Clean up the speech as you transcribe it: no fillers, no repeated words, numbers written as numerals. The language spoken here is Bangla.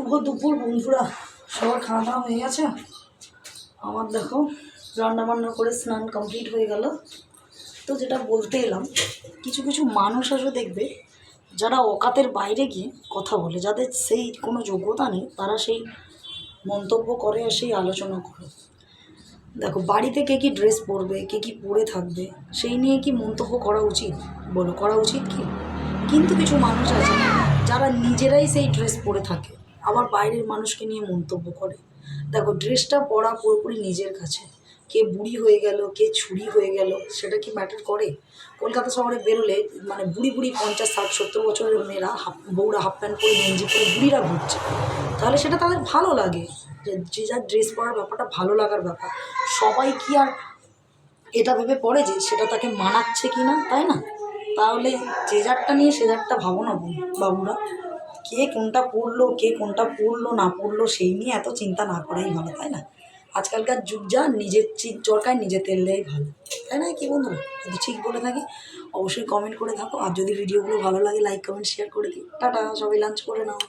শুভ দুপুর বন্ধুরা, সবার খাওয়া দাওয়া হয়ে গেছে। আমার দেখো রান্না বান্না করে স্নান কমপ্লিট হয়ে গেল। তো যেটা বলতে এলাম, কিছু কিছু মানুষ আসলে দেখবে যারা অকাতের বাইরে গিয়ে কথা বলে, যাদের সেই কোনো যোগ্যতা নেই, তারা সেই মন্তব্য করে আর সেই আলোচনা করে। দেখো, বাড়িতে কে কী ড্রেস পরবে, কে কী পরে থাকবে, সেই নিয়ে কি মন্তব্য করা উচিত? বলো, করা উচিত কি? কিন্তু কিছু মানুষ আছে যারা নিজেরাই সেই ড্রেস পরে থাকে, আবার বাইরের মানুষকে নিয়ে মন্তব্য করে। দেখো, ড্রেসটা পরা পুরোপুরি নিজের কাছে। কে বুড়ি হয়ে গেল, কে ছুরি হয়ে গেল, সেটা কি ম্যাটার করে? কলকাতা শহরে বেরোলে মানে বুড়ি বুড়ি 50, 60, 70 বছরের মেয়েরা বউরা হাফ প্যান্ট পরে গেঞ্জি পরে বুড়িরা ঘুরছে, তাহলে সেটা তাদের ভালো লাগে। যে যার ড্রেস পরার ব্যাপারটা ভালো লাগার ব্যাপার। সবাই কি আর এটা ভেবে পড়ে যে সেটা তাকে মানাচ্ছে কি না, তাই না? তাহলে যে যারটা নিয়ে সে যারটা ভাবো না বাবুরা। কে কোনটা পড়লো, কে কোনটা পড়লো না পড়লো, সেই নিয়ে এত চিন্তা না করাই ভালো, তাই না? আজকালকার যুগ যা, নিজের চরকায় নিজে তেল দেয় ভালো, তাই না? কি বন্ধুরা, যদি ঠিক বলে থাকি অবশ্যই কমেন্ট করে থাকো। আর যদি ভিডিওগুলো ভালো লাগে লাইক কমেন্ট শেয়ার করে দিই। টাটা, সবাই লাঞ্চ করে নাও।